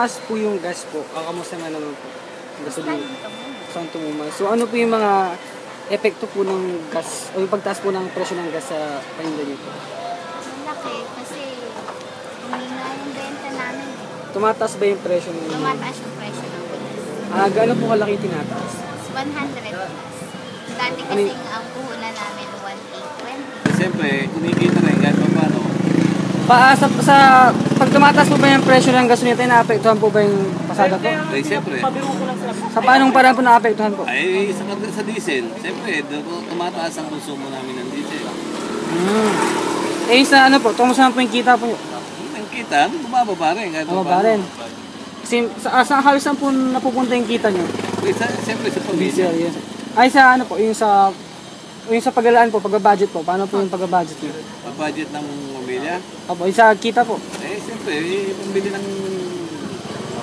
tumaas po yung gas po, kamusta nga naman po? Gasolina. Saan tumumal? So ano po yung mga epekto po ng gas, o yung pagtaas po ng presyo ng gas sa paninda niyo po? Malaki kasi hindi nga yung benta namin. Tumataas ba yung presyo ng... Tumataas yung presyo ng bigas. Gaano po kalaki tinataas? 100 plus. Dati kasi ang puhunan namin 1,820. Siyempre, kumikita rin kahit pa paano. Pag tumataas po ba yung presyo ng gasolina, naapektuhan po ba yung pasada po? Ay, siyempre. Sa paanong paraan po naapektuhan po? Ay, sa diesel. Siyempre, tumataas ang konsumo namin ng diesel. Eh sa ano po, tungkol saan po yung kita po nyo? Ang kita, bumaba pa rin kahit pa Bumaba paano. rin. Kasi sa halos saan po napupunta yung kita nyo? Siyempre, sa pamilya. Diesel, yes. Ay sa ano po, yung sa paglalaan po, pag-budget po, paano po yung pag-budget nyo? Pag-budget ng pamilya. Opo, yung sa kita po. Eh, siyempre, pambili ng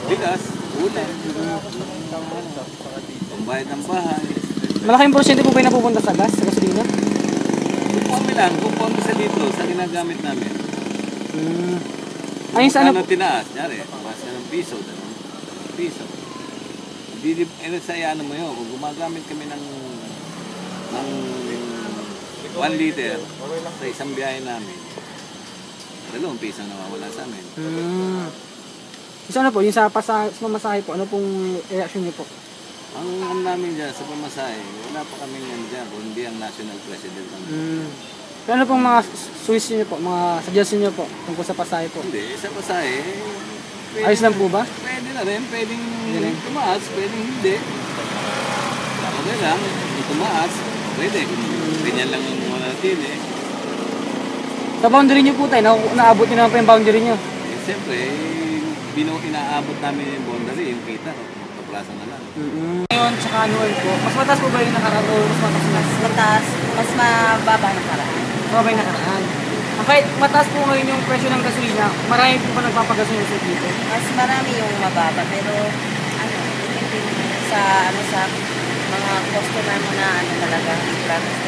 bigas, ulam, pambayad ng bahay. Malaking porsyente po ba yung napupunta sa gas, sa gasolina? Kung kami sa litro, sa ginagamit namin. Ayun sa ano po? Ano tinaas, nyari, basta ng piso, piso. Hindi, sa ano mo yun, kung gumagamit kami ng 1 liter sa isang biyahe namin, 2 piso nawawala sa amin. Isa ano po, yung sa pamasahe po, ano pong reaction niyo po? Ang namin dyan sa pamasahe, wala pa kaming yan dyan, kundi ang national president. Pero ano pong mga suggestion niyo po, mga suggestion niyo po tungkol sa pasahe po? Hindi, sa pasahe, Ayos lang po ba? pwede na rin, pwedeng tumaas, pwedeng hindi. Okay lang, kung tumaas, pwede. Ganyan lang ang mga natin eh. Sa boundary niyo po tayo, naabot niyo naman po yung boundary niyo? Eh, siyempre, inaabot namin yung boundary, yung kita, kaplasan na lang. Ngayon, tsaka annual po, mas mataas po ba yung nakaraan o mas mataas na? Mas mataas, mas mababa ng paraan. Mababa yung nakaraan. Kahit mataas po ngayon yung presyo ng gasolina, marami po ba nagpapagasolina sa dito? Mas marami yung mababa, pero ano, depende sa mga customer mo na ano talaga, promise.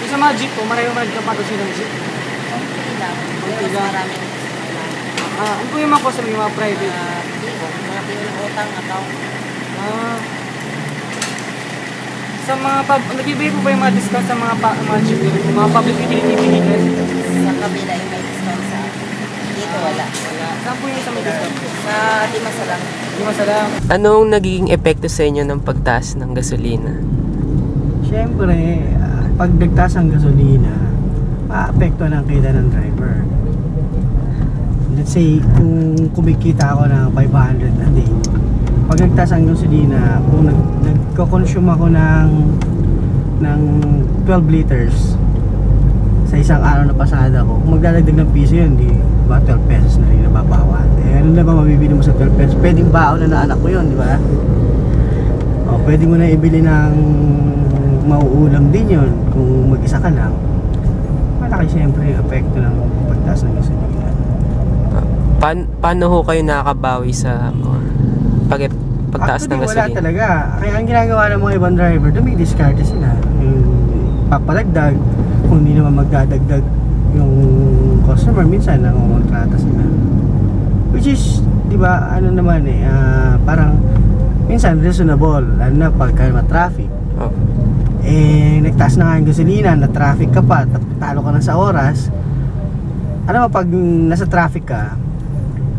Yung sa mga jeep po, marami mo nagpapagasolina ng jeep? Konti lang, pero Konti mas lang. marami yung customer na. Ano po yung mga customer, yung mga private? Mga bilang utang, account. Sa mga nagbibigay po ba yung mga discount sa mga jeep, mga public utility vehicles? Sa kabila yung may discount sa akin. Dito wala. Saan po yung isa may discount? Sa Dimasalang. Di masalang. Anong nagiging epekto sa inyo ng pagtaas ng gasolina? Siyempre, pag nagtaas ang gasolina, maapekto ng kita ng driver. Let's say, kung kumikita ako ng 500 a day, pag nagtaas ang gasolina, kung nagko-consume ako ng 12 liters sa isang araw na pasada ko, kung magdadagdag ng piso yun, di ba 12 pesos na rin nababawat. Eh, ano na ba mabibili mo sa 12 pesos? Pwedeng baon na anak mo yun, di ba? O, pwede mo na ibili ng mauulam din yun kung mag-isa ka lang. Malaki siyempre yung epekto ng pagtaas ng gasolina. Paano ho kayo nakakabawi sa pagtaas ng gasolina? Wala talaga. Kaya ang ginagawa ng mga ibang driver, dumidiskarte sila. Yung papadagdag, kung hindi naman magdadagdag yung customer, minsan nangongontrata sila. Which is, di ba, ano naman eh, parang minsan reasonable, lalo na pagka ma-traffic. Oh. Eh, nagtaas na nga yung gasolina, na-traffic ka pa, talo ka na sa oras. Alam mo, pag nasa traffic ka,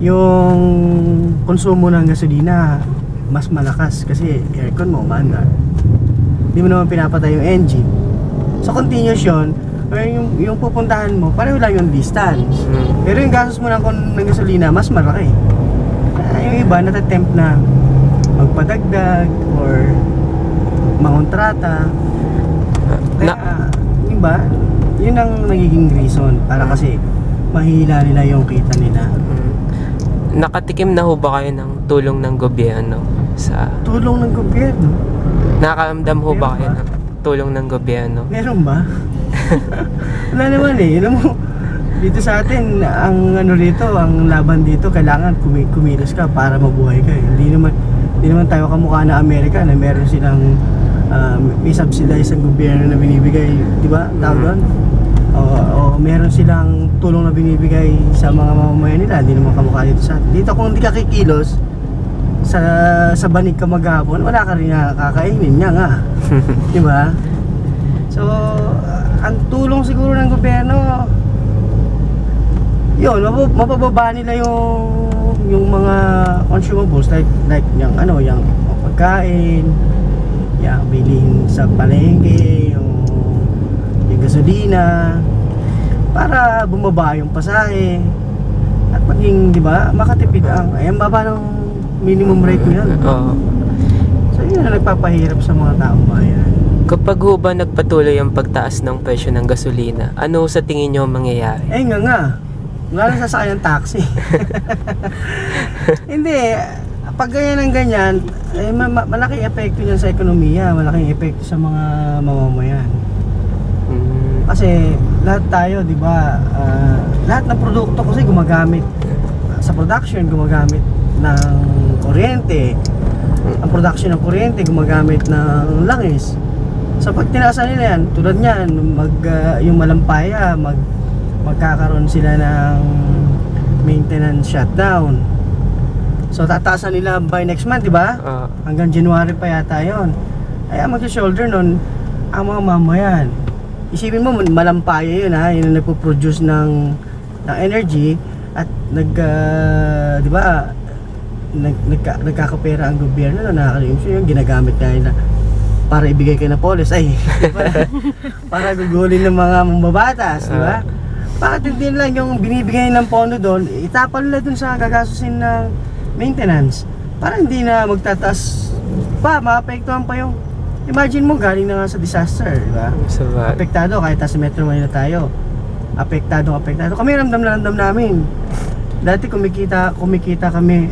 yung konsumo ng gasolina mas malakas kasi aircon mo umanda. Hindi mo naman pinapatay yung engine. So continuous yun, yung pupuntahan mo, pareho lang yung distance. Pero yung gastos mo ng gasolina, mas malaki. Yung iba natatempt na magpadagdag or mangontrata. Kaya, iba, yun ang nagiging reason para kasi mahila nila yung kita nila. Nakatikim na ho ba kayo ng tulong ng gobyerno? Tulong ng gobyerno? Nakaramdam ho ba kayo ng tulong ng gobyerno? Meron ba? Wala naman eh. Alam mo, dito sa atin, ang ano rito, ang laban dito, kailangan kumilos ka para mabuhay ka eh. Hindi naman tayo kamukha na Amerika na meron silang may subsidize ang gobyerno na binibigay, di ba? Tawag doon? O meron silang tulong na binibigay sa mga mamamayan nila, hindi naman kamukha dito sa atin. Dito kung hindi ka kikilos, sa banig ka maghapon, wala ka rin kakainin niya nga. Di ba? So, ang tulong siguro ng gobyerno, yun, mapababa nila yung mga consumables like yung pagkain, yung bilhin sa palengke, yung gasolina, para bumaba yung pasahe at maging, di ba, makatipid ang baba ng minimum rate mo yan. So yun ang nagpapahirap sa mga taong bayan. Kapag ho ba nagpatuloy ang pagtaas ng presyo ng gasolina, ano sa tingin nyo mangyayari? Nga. Wala na sasakyan ng taxi. Hindi. Pag ganyan, malaking epekto niyan sa ekonomiya, malaking epekto sa mga mamamayan. Kasi lahat tayo, di ba, lahat ng produkto kasi gumagamit sa production, gumagamit ng kuryente. Ang production ng kuryente gumagamit ng langis. So pag tinasa nila yan, tulad niyan, yung Malampaya, magkakaroon sila ng maintenance shutdown. So tataasan nila by next month, di ba? Hanggang January pa yata yon. Ay mag-shoulder nun ang mga mamayan. Isipin mo, Malampaya yun ha, yun ang nagpo-produce ng energy at di ba, nagkakapera ang gobyerno na nakakalimutan yung ginagamit nila para ibigay kay Napoles para gugulin ng mga mambabatas, di ba? Bakit din lang yung binibigay ng pondo doon, itapan nila dun sa gagastusin ng maintenance para hindi na magtatas pa, maapektuhan pa yung, imagine mo galing na nga sa disaster, di ba? Apektado kahit sa Metro Manila tayo, apektado kami, ramdam namin. Dati kumikita kami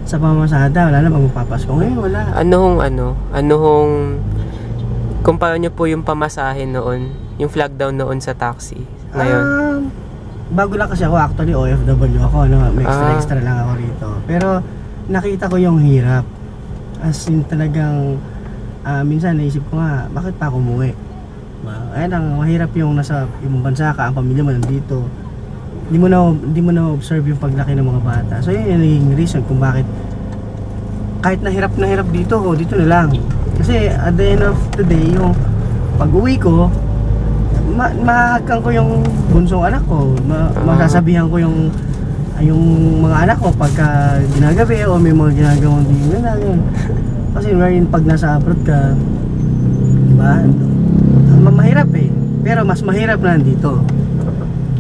sa pamamasada, wala na magpapasko. Ngayon wala. Anong kumpara nyo po yung pamasahe noon, yung flag down noon sa taxi ngayon? Bago lang kasi ako, actually OFW ako, no? May extra lang ako rito. Pero nakita ko yung hirap. As in talagang minsan naisip ko nga, bakit pa ako umuwi? Ayun ang mahirap yung nasa ibang bansa ka, ang pamilya mo nandito. Hindi mo na observe yung paglaki ng mga bata. So yun yung naging reason kung bakit kahit na hirap dito na lang. Kasi at the end of the day, yung pag-uwi ko, mahahagkan ko yung bunsong anak ko. Masasabihan ko yung mga anak ko pagka ginagabi o may mga ginagawang di na lang. Kasi pag nasa abroad ka, diba? Mahirap pero mas mahirap na dito.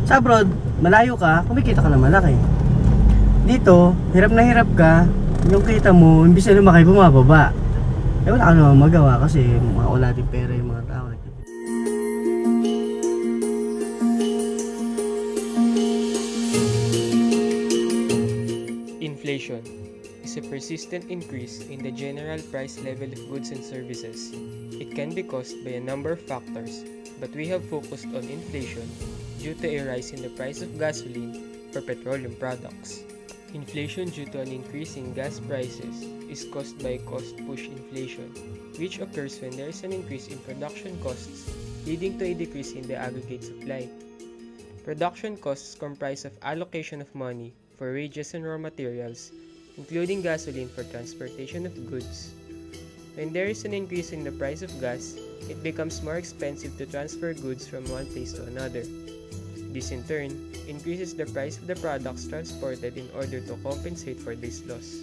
Sa abroad, malayo ka, kumikita ka na malaki. Dito, hirap na hirap ka, yung kita mo, imbis na lumaki, bumababa. Wala ka naman magawa kasi wala din pera yung mga tao. Inflation is a persistent increase in the general price level of goods and services. It can be caused by a number of factors, but we have focused on inflation due to a rise in the price of gasoline or petroleum products. Inflation due to an increase in gas prices is caused by cost-push inflation, which occurs when there is an increase in production costs, leading to a decrease in the aggregate supply. Production costs comprise of allocation of money for wages and raw materials, including gasoline for transportation of goods. When there is an increase in the price of gas, it becomes more expensive to transfer goods from one place to another. This in turn increases the price of the products transported in order to compensate for this loss.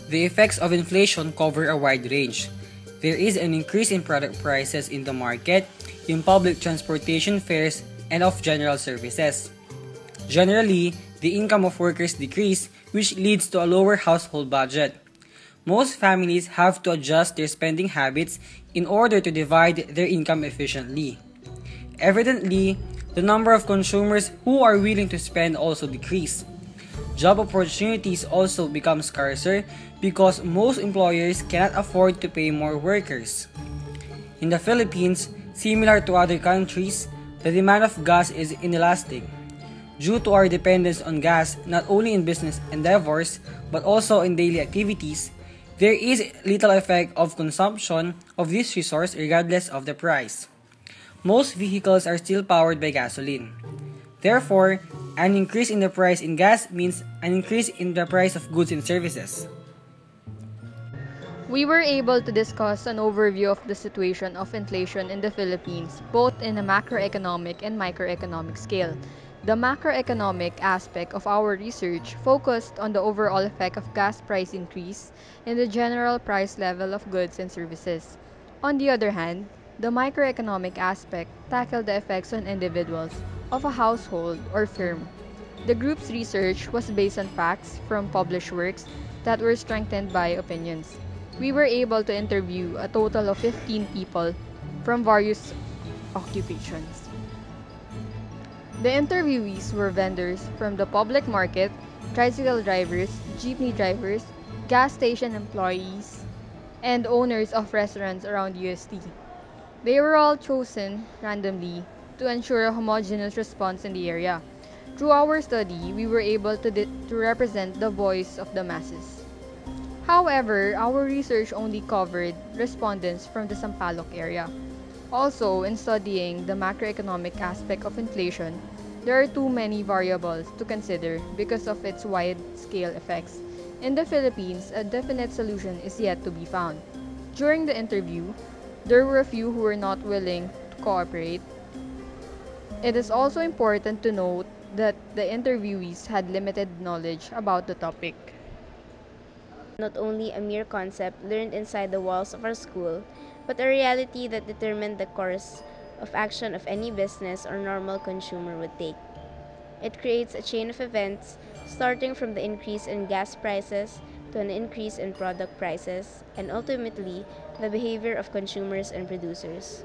The effects of inflation cover a wide range. There is an increase in product prices in the market, in public transportation fares, and of general services. Generally, the income of workers decrease, which leads to a lower household budget. Most families have to adjust their spending habits in order to divide their income efficiently. Evidently, the number of consumers who are willing to spend also decrease. Job opportunities also become scarcer because most employers cannot afford to pay more workers. In the Philippines, similar to other countries, the demand of gas is inelastic. Due to our dependence on gas not only in business endeavors but also in daily activities, there is little effect of consumption of this resource regardless of the price. Most vehicles are still powered by gasoline. Therefore, An increase in the price in gas means an increase in the price of goods and services. We were able to discuss an overview of the situation of inflation in the Philippines, both in a macroeconomic and microeconomic scale. The macroeconomic aspect of our research focused on the overall effect of gas price increase in the general price level of goods and services. On the other hand, the microeconomic aspect tackled the effects on individuals of a household or firm. The group's research was based on facts from published works that were strengthened by opinions. We were able to interview a total of 15 people from various occupations. The interviewees were vendors from the public market, tricycle drivers, jeepney drivers, gas station employees, and owners of restaurants around UST. They were all chosen randomly to ensure a homogeneous response in the area. Through our study, we were able to represent the voice of the masses. However, our research only covered respondents from the Sampaloc area. Also, in studying the macroeconomic aspect of inflation, there are too many variables to consider because of its wide-scale effects. In the Philippines, a definite solution is yet to be found. During the interview, there were a few who were not willing to cooperate. It is also important to note that the interviewees had limited knowledge about the topic. Not only a mere concept learned inside the walls of our school, but a reality that determined the course of action of any business or normal consumer would take. It creates a chain of events starting from the increase in gas prices to an increase in product prices and ultimately the behavior of consumers and producers.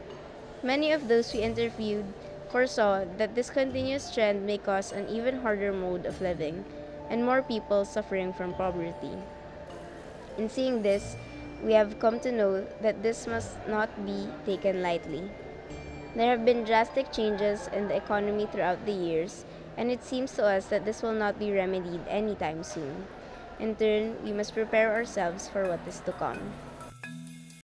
Many of those we interviewed foresaw that this continuous trend may cause an even harder mode of living and more people suffering from poverty. In seeing this, we have come to know that this must not be taken lightly. There have been drastic changes in the economy throughout the years, and it seems to us that this will not be remedied anytime soon. In turn, we must prepare ourselves for what is to come.